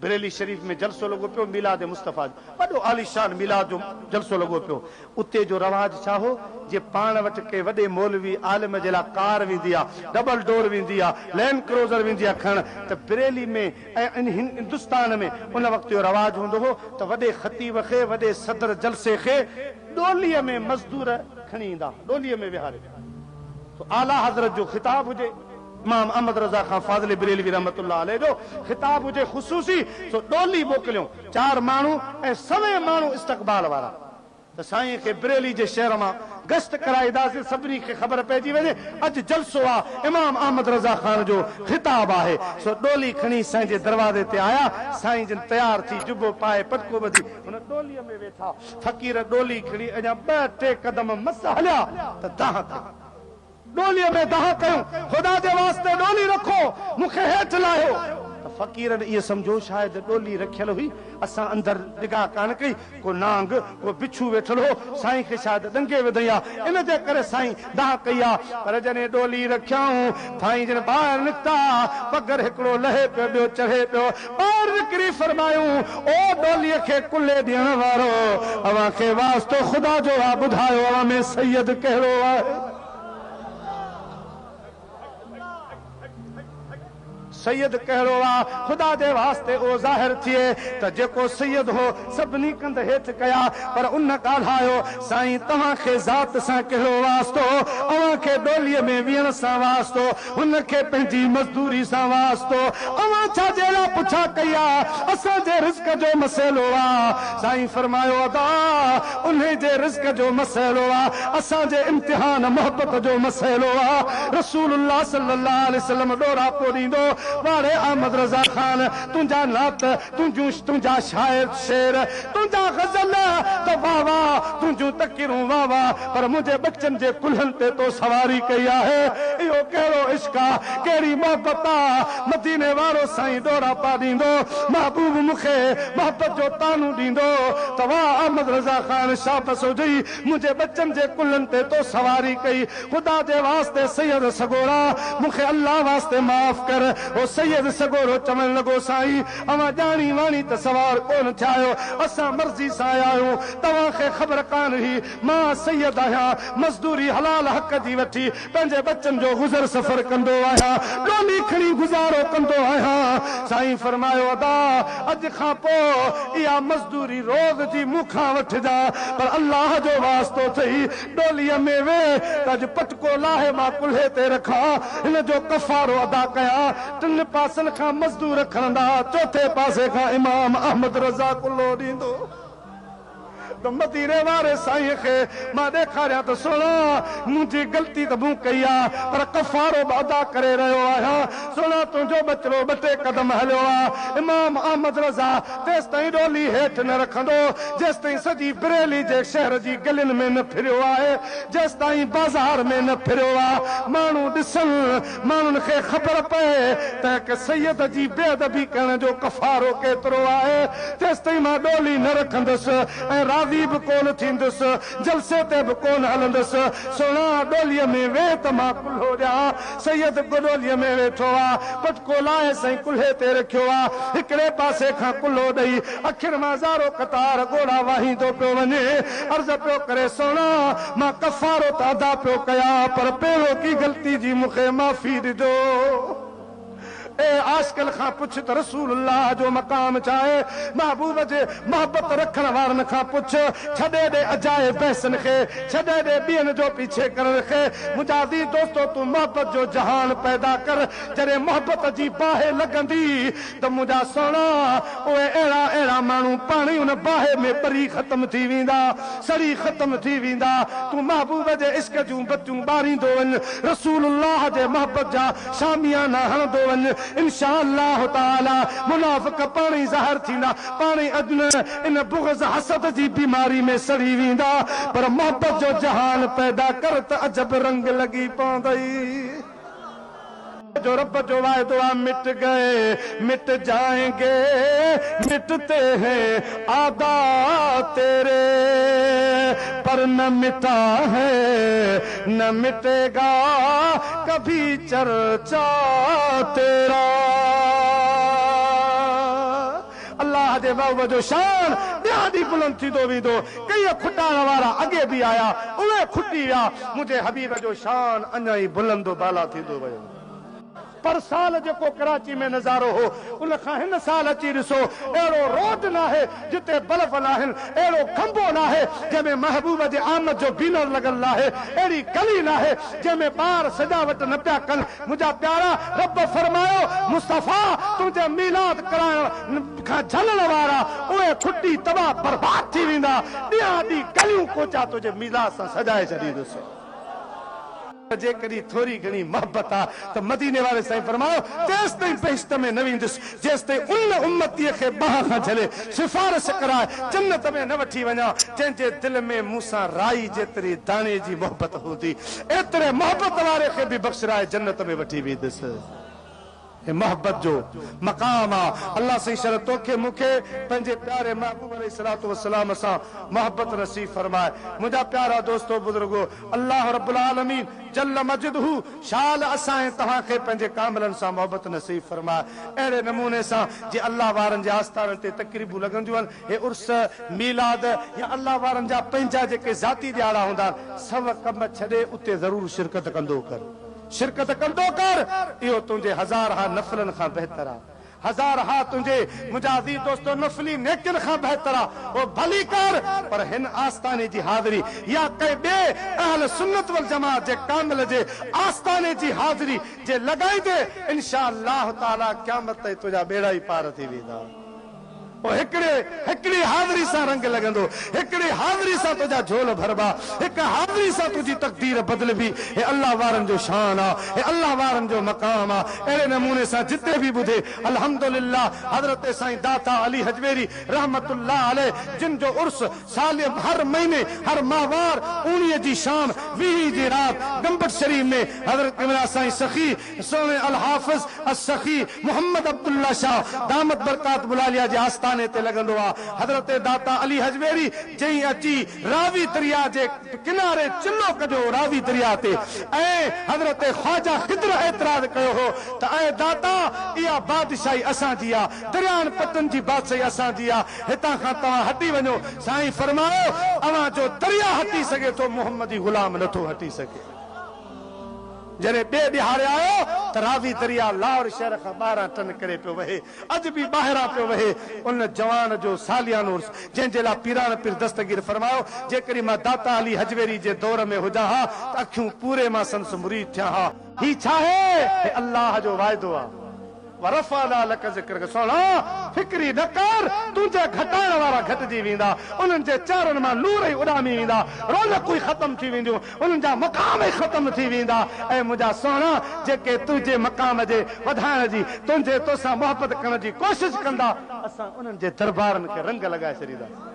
बरेली शरीफ में जलसो लगो पियो मिलाद मुस्तफ़ा जो वॾो आलीशान मिलाद जो जलसो लगो पियो। उते जो रवाज छा हो जे पाण वटि के वॾे मौलवी आलिम जे लाइ कार वेंदी आहे, डबल डोर वेंदी आहे, लैंड क्रूज़र वेंदी आहे खण, त बरेली में ऐं हिंदुस्तान में उन वक़्त जो रवाज हूंदो हो त वॾे ख़तीब खे वॾे सदर जलसे खे डोलीअ में मज़दूर खणी ईंदा, डोलीअ में विहारे। तो आला हज़रत जो ख़िताब हुजे, इमाम अहमद रज़ा खान फाज़िल बरेलवी रहमतुल्लाह अलैह जो ख़िताब हुजे ख़ुसूसी, सो डोली मोकिलियो 4 माण्हू ऐं सवे माण्हू इस्तक़बाल वारा। त साईं खे बरेली जे शहर मां गश्त कराईंदासीं, सभिनी खे ख़बर पइजी वञे अॼु जलसो आहे, इमाम अहमद रज़ा खान जो ख़िताब आहे। सो डोली खणी साईं जे दरवाज़े ते आया, साईं जन तयार थी जुबो पाए पटको ॿधी हुन डोलीअ में वेठा। फ़क़ीर डोली खणी अञा 2-3 कदम मस हलिया त दाह कई, डोलीअ में दाह कयूं, ख़ुदा जे वास्ते डोली रखो, मूंखे हेठि लाहियो। फ़क़ीरनि इहे सम्झो शायदि डोली रखियल हुई, असां अंदरि निगाह कान कई, को नांग को बिच्छू वेठल हो, साईं खे शायदि डंगे विधई आहे, इन जे करे साईं दाह कई आहे। पर जॾहिं डोली रखियाऊं साईं जन ॿाहिरि निकिता, पगर हिकिड़ो लहे पियो ॿियो चढ़े पियो, ॿाहिरि निकिरी फरमायूं ओ डोलीअ खे कुल्ले ॾियण वारो, अव्हां खे वास्तो ख़ुदा जो आहे, ॿुधायो अव्हां में सैयद कहिड़ो आहे? सैयद कहिड़ो आहे? ख़ुदा जे वास्ते ओ ज़ाहिर थिए त जेको सैयद हो सभिनी कंध हेठि कया, पर उन ॻाल्हायो साईं तव्हांखे ज़ात सां कहिड़ो वास्तो, अव्हां खे डोलीअ में विहण सां वास्तो, हुन खे पंहिंजी मज़दूरी सां वास्तो, अव्हां छा जे लाइ पुछा कई आहे? असांजे रिज़्क़ जो मसइलो आहे। साईं फरमायो अदा उन जे रिज़्क़ जो मसइलो आहे, असांजे इम्तिहान मोहबत जो मसइलो आहे। रसूलुल्लाह सल्लल्लाहु अलैहि वसल्लम ॾोरा पोड़ींदो वारे अहमद रज़ा खान, तुंहिंजा नात, तुंहिंजा शाइर शेर, तुंहिंजा गज़ल त वाह वाह, तुंहिंजूं तकीरूं वाह वाह, पर मुंहिंजे बच्चनि जे कुल्हनि ते तो सवारी कई आहे। इहो कहिड़ो इश्क आहे, कहिड़ी मोहबत आहे। मदीने वारो साईं ॾोरा पा ॾींदो, महबूब मूंखे मोहबत जो तानू ॾींदो, त वाह अहमद रज़ा खान शाबस हुजई, मुंहिंजे बच्चनि जे कुल्हनि ते तो सवारी कई। ख़ुदा जे वास्ते सैयद सगोरा, मूंखे अल्लाह वास्ते माफ़ कर। ओ सैयद सगोरो चवण लॻो साईं अवां ॼाणी वाणी त सवार कोन थिया आहियो, असां मर्ज़ी सां आया आहियूं, तव्हांखे ख़बर कान हुई मां सैयद आहियां, मज़दूरी हलाल हक़ जी वठी पंहिंजे बच्चनि जो गुज़र सफ़र कंदो आहियां, डोली खणी गुज़ारो कंदो आहियां। साईं फरमायो अदा अॼु खां पोइ इहा मज़दूरी रोज़ जी मूंखां वठिजा, पर अल्लाह जो वास्तो थई डोलीअ में वे त अॼु पटको लाहे मां कुल्हे ते रखां, हिन जो कफ़ारो अदा कयां। 3 पासनि खां मज़दूर खणंदा, 4थे पासे खां इमाम अहमद रज़ा कुल्लो ॾींदो। त मदीने वारे साईं खे मां ॾेखारियां त सुणा मुंहिंजी ग़लती त मूं कई आहे, पर कफ़ारो बि अदा करे रहियो आहियां। सुणा तुंहिंजो बचिड़ो 2 कदम हलियो आहे। इमाम अहमद रज़ा तेसि ताईं डोली हेठि न रखंदो जेसि ताईं सॼी बरेली जे शहर जी गलियुनि में न फिरियो आहे, जेसि ताईं बाज़ार में न फिरियो आहे, माण्हू ॾिसनि, माण्हुनि खे ख़बर पए त सैयद जी बेअदबी करण जो कफ़ारो केतिरो आहे, तेसि ताईं मां डोली न रखंदुसि ऐं राज़ी बि कोन थींदुसि, जलसे ते बि कोन हलंदुसि। सुणा डोलीअ में वे त मां कुल्हो ॾियां। सैयद डोलीअ में वेठो आहे, पटको लाहे साईं कुल्हे ते रखियो आहे, हिकिड़े पासे खां कुल्हो ॾेई अखियुनि मां ज़ारो कतार ॻोड़ा वाहींदो पियो वञे, अर्ज़ पियो करे सुणा मां कफ़ारो त अदा पियो कयां, पर पहिरियों की ग़लती जी मूंखे माफ़ी ॾिजो। ए आशिकल खां पुछ त रसूलुल्लाह जो मक़ाम चाहे, महबूब जे मोहबत रखण वारनि खां पुछ, छॾे ॾे अजाए बहसन खे, छॾे ॾे ॿियनि जो पीछे करण खे। मुंहिंजा दी दोस्तो तूं मोहबत जो जहान पैदा कर, जॾहिं मोहबत जी बाहि लॻंदी त मुंहिंजा सोना उहे अहिड़ा माण्हू पाण ई उन बाहि में ॿरी ख़तम थी वेंदा, सड़ी ख़तम थी वेंदा। तूं महबूब जे इश्क जूं बतियूं ॿारींदो वञ, रसूलुल्लाह जे मोहबत जा शामियाना हणंदो वञ, इंशाअल्लाह ताला मुनाफ़िक पाण ई ज़ाहिर थींदा, पाण ई अॼु इन बुग़्ज़ हसद जी बीमारी में सड़ी वेंदा। पर मोहबत जो जहान पैदा कर त अजब रंग लॻी पवंदई। जो रब जो वायदो आ मिट गए मिट जाएंगे, मिटते हैं आदा तेरे, पर न मिटा है न मिटेगा कभी चर्चा तेरा। अल्लाह दे महबूब जो शान ॿिया ॾींहुं बुलंद थींदो वेंदो कई खुटाइण वारा अॻे बि आया उहे खुटी विया मुंहिंजे हबीब जो शान अञा ई बुलंद बाला थींदो वियो पर साल जेको कराची में नज़ारो हो उन खां हिन साल अची ॾिसो अहिड़ो रोड न आहे जिते बल्ब न आहिनि अहिड़ो खंबो न आहे जंहिंमें महबूब जे आमद जो बीनर लॻल न आहे अहिड़ी गली न आहे जंहिंमें ॿार सजावट न पिया कनि मुंहिंजा प्यारा रब फरमायो मुस्तफ़ा तुंहिंजे मीलाद कराइण खां झलण वारा उहे खुटी तबाह बर्बाद थी वेंदा ॾींहं ॾींहुं गलियूं कोचा तुंहिंजे मीलाद सां सजाए छॾींदुसि जेकॾहिं थोरी घणी मोहबत आहे त मदीने वारे साईं फरमायो तेसि ताईं बहिश्त में न वेंदुसि जेसि ताईं उन उम्मतीअ खे बाह खां झले सिफारिश कराए जन्नत में न वठी वञा जंहिंजे दिलि में मूंसां राई जेतिरी दाणे जी मोहबत हूंदी एतिरे मोहबत वारे खे बि बख़्शराए जन्नत में वठी वेंदुसि मोहब्बत जो मकाम आहे अल्लाह सही शर तोखे मूंखे पंहिंजे प्यारे महबूब अलैहिस्सलातु वस्सलाम सां मोहब्बत नसीब फरमाए मुंहिंजा प्यारा दोस्तो बुज़ुर्गो अल्लाह रब्बुल आलमीन जल्ल मजिदहू शाल असां तव्हांखे पंहिंजे कामलनि सां मोहब्बत नसीब फरमाए अहिड़े नमूने सां जे अल्लाह वारनि जे आस्थाननि ते तक़रीबूं लॻंदियूं आहिनि हे उर्स मीलाद या अल्लाह वारनि जा पंहिंजा जेके ज़ाती ॾियारा हूंदा आहिनि सभु कम छॾे उते ज़रूरु शिरकत कंदो कर शिरकत कंदो कर इहो तुंहिंजे हज़ार हा नफ़लनि खां बहितर आहे हज़ार हा तुंहिंजे मुंहिंजा अज़ीज़ दोस्तो नफ़ली नेकिन खां बहितर आहे उहो भली कर पर हिन आस्थाने जी हाज़िरी या कंहिं ॿिए अहल सुन्नत वल जमात जे कामिल जे आस्थाने जी हाज़िरी जे लॻाईंदे इंशा अल्लाह ताला क़यामत ताईं तुंहिंजा बेड़ा ई पार थी वेंदा हिकिड़ी हाज़िरी सां रंग लॻंदो हिकिड़ी हाज़िरी सां तुंहिंजा झोल भरबा हिकु हाज़िरी सां तुंहिंजी तक़दीर बदिलबी हे अल्लाह वारनि जो शान आहे हे अल्लाह वारनि जो मक़ाम आहे अहिड़े नमूने सां जिते बि ॿुधे अल्हम्दुलिल्लाह हज़रत साईं दाता अली हजवेरी रहमतुल्लाह अलैह जिन जो उर्स साल हर महीने हर माहवार 19 जी शाम 20 जी रात गंबट शरीफ में हज़रत इमरा साईं सखी सोने अल हाफिज असखी मोहम्मद अब्दुल्ला शाह दामत बरकात बुलालिया जे आस्थान ते लगंदो आहे हज़रत दाता अली हजवेरी जई अची रावी दरिया जे किनारे चिल्लो कजो रावी दरिया ते ऐं हज़रत ख्वाजा खिदर एतराज़ कयो हो त ऐं दाता इहा बादशाही असां जी आहे दरियान पतन जी बादशाही असां जी आहे हितां खां तव्हां हटी वञो साईं फरमायो अवां जो दरिया हटी सघे थो मोहम्मदी गुलाम नथो हटी सघे जॾहिं ॿिए ॾिहाड़े आयो त रावी दरिया लाहौर शहर खां 12 टन करे पियो वहे अॼु बि ॿाहिरां पियो वहे उन जवान जो सालियानो जंहिंजे लाइ पीरान पीर दस्तगीर फरमायो जेकॾहिं मां दाता अली हजवेरी जे दौर में हुजां हा त अखियूं पूरे मां संस मुरीद थिया हा ही छा आहे अल्लाह जो वाइदो आहे फिक्री न कर तुंहिंजे घटाइण वारा घटिजी वेंदा उन्हनि जे चारनि मां नूर ई उॾामी वेंदा रौनक ई ख़तम थी वेंदियूं उन्हनि जा मक़ाम ई ख़तम थी वेंदा ऐं मुंहिंजा सोना जेके तुंहिंजे मक़ाम जे वधाइण जी तुंहिंजे तोसां मोहबत करण जी कोशिशि कंदा असां उन्हनि जे दरबारनि खे रंग लॻाए छॾींदा